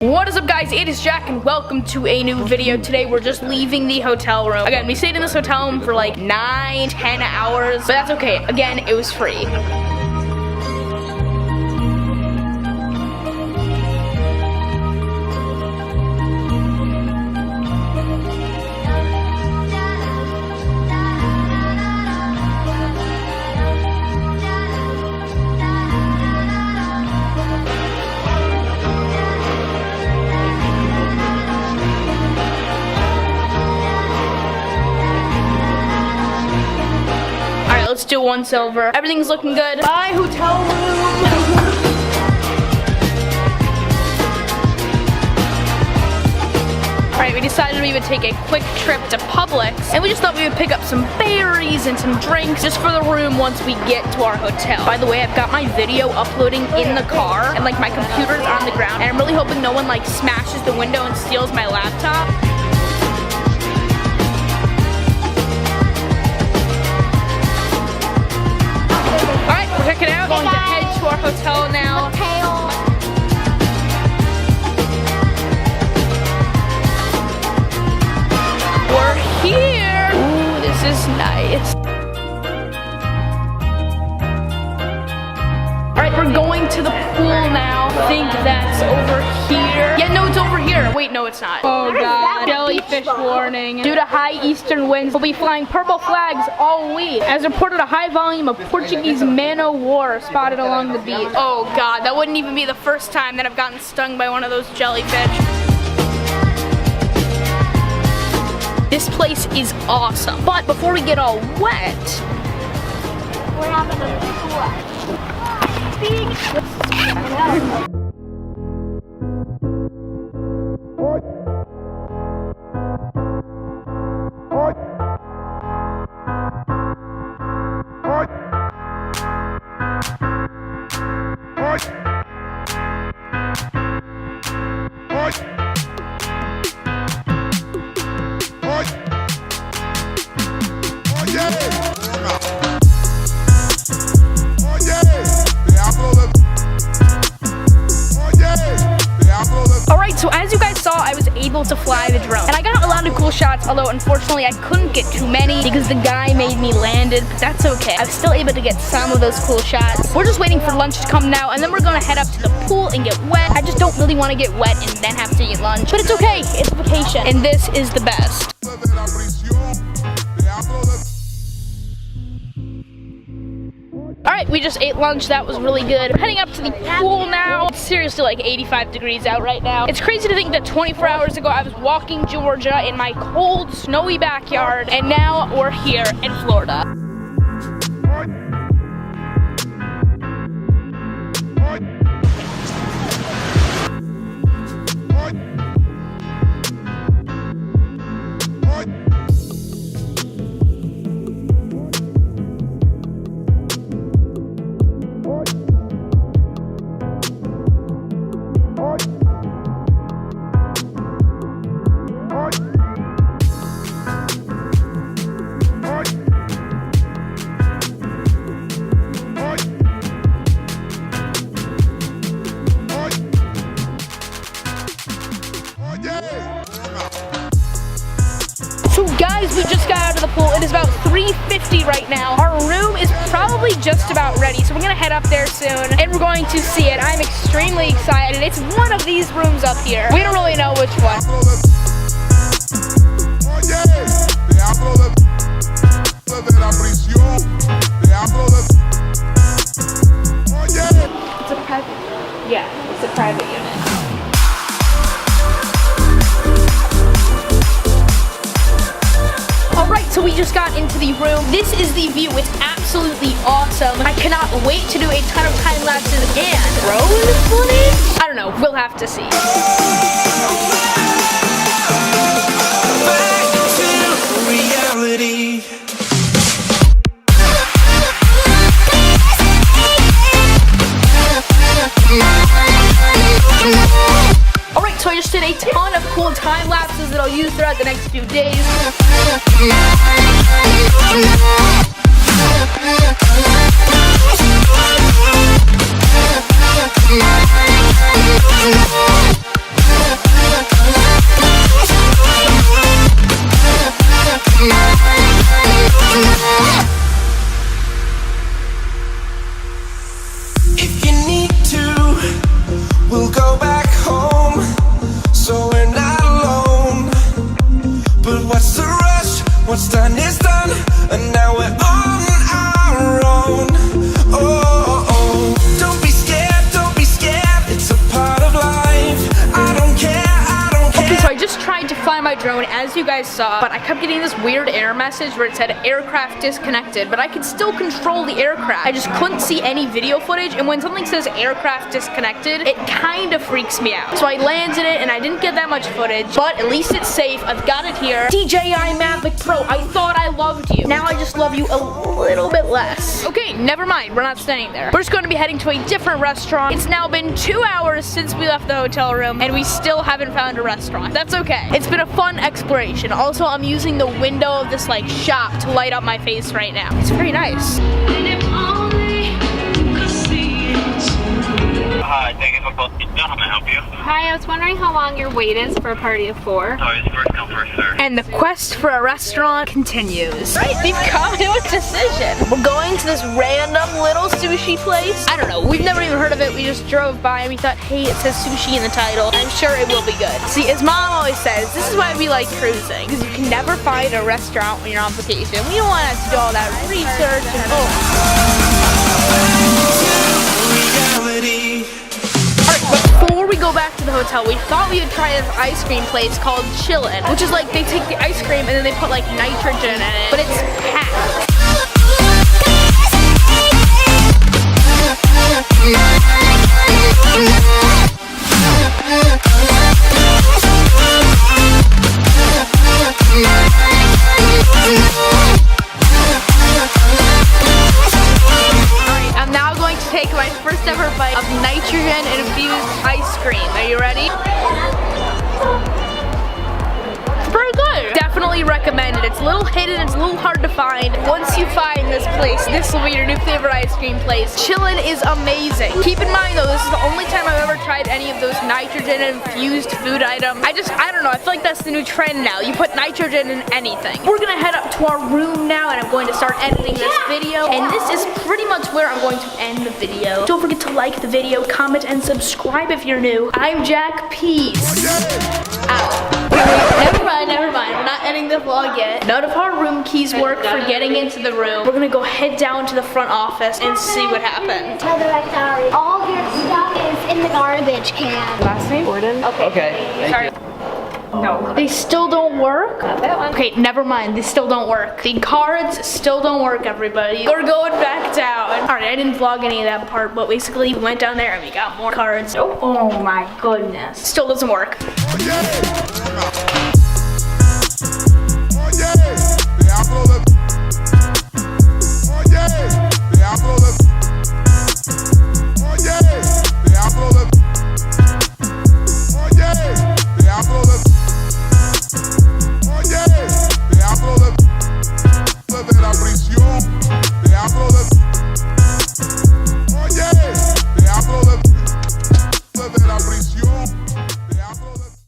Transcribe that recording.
What is up, guys? It is Jack and welcome to a new video. Today we're just leaving the hotel room. Again, we stayed in this hotel room for like 9-10 hours, but that's okay. Again, it was free. Let's do one silver. Everything's looking good. Bye, hotel room. Alright, we decided we would take a quick trip to Publix, and we just thought we would pick up some berries and some drinks just for the room once we get to our hotel. By the way, I've got my video uploading in the car, and like my computer's on the ground, and I'm really hoping no one like smashes the window and steals my laptop. Check it out. Going to head to our hotel now. We're here. Ooh, this is nice. Alright, we're going to the pool now. I think that's over here. Yeah, no, it's over here. Wait, no, it's not. Oh god. Jellyfish warning. Due to high eastern winds, we'll be flying purple flags all week. As reported, a high volume of Portuguese man-o-war spotted along the beach. Oh god, that wouldn't even be the first time that I've gotten stung by one of those jellyfish. This place is awesome. But before we get all wet, we're having a pool. So as you guys saw, I was able to fly the drone. And I got a lot of cool shots, although unfortunately I couldn't get too many because the guy made me land it, but that's okay. I was still able to get some of those cool shots. We're just waiting for lunch to come now, and then we're gonna head up to the pool and get wet. I just don't really want to get wet and then have to eat lunch. But it's okay, it's vacation, and this is the best. Alright, we just ate lunch. That was really good. We're heading up to the pool now. It's seriously like 85 degrees out right now. It's crazy to think that 24 hours ago I was walking Georgia in my cold, snowy backyard, and now we're here in Florida. So guys, we just got out of the pool. It is about 3:50 right now. Our room is probably just about ready, so we're gonna head up there soon, and we're going to see it. I'm extremely excited. It's one of these rooms up here. We don't really know which one. It's a private. Yeah, it's a private unit. Alright, so we just got into the room. This is the view. It's absolutely awesome. I cannot wait to do a ton of time lapses and drone footage. I don't know. We'll have to see. Back to reality. Alright, so I just did a ton of cool time lapses that I'll use throughout the next few days. my drone, as you guys saw, but I kept getting this weird error message where it said aircraft disconnected, but I could still control the aircraft. I just couldn't see any video footage, and when something says aircraft disconnected, it kind of freaks me out. So I landed it, and I didn't get that much footage, but at least it's safe. I've got it here. DJI MAVIC Pro, I thought I loved you. Now I just love you a little bit less. Okay, never mind. We're not staying there. We're just going to be heading to a different restaurant. It's now been 2 hours since we left the hotel room, and we still haven't found a restaurant. That's okay. It's been a fun exploration. Also, I'm using the window of this like shop to light up my face right now. It's very nice. Hi, thank you for calling. How may I help you? Hi, I was wondering how long your wait is for a party of 4. Sorry, it's first come, first served. And the quest for a restaurant continues. Right, we've come to a decision. We're going to this random little sushi place. I don't know, we've never even heard of it. We just drove by and we thought, hey, it says sushi in the title. I'm sure it will be good. See, as mom always says, this is why we like cruising, because you can never find a restaurant when you're on vacation. We don't want to do all that research and before we go back to the hotel, we thought we would try this ice cream place called Chillin', which is like they take the ice cream and then they put like nitrogen in it, but it's packed. Take my first ever bite of nitrogen infused ice cream. Are you ready? It's pretty good. Definitely recommend it. It's a little hidden, it's a little hard to find. Once you find this place, this will be your new favorite ice cream place. Chillin' is amazing. Keep in mind though, this is the only time I've ever tried any of those nitrogen infused food items. I don't know, I feel like that's the new trend now. You put nitrogen in anything. We're gonna head up to our room now and I'm going to start editing this video. And this is pretty much where I'm going to end the video. Don't forget to like the video, comment, and subscribe if you're new. I'm Jack, peace out. Never mind, we're not ending the vlog yet. None of our room keys work for getting into the room. We're gonna go head down to the front office and see what happened. All your stuff is in the garbage can. Last name? Gordon. Okay. Sorry. No. They still don't work? Not that one. Okay, never mind. They still don't work. The cards still don't work, everybody. We're going back down. Alright, I didn't vlog any of that part, but basically we went down there and we got more cards. Oh my goodness. Still doesn't work.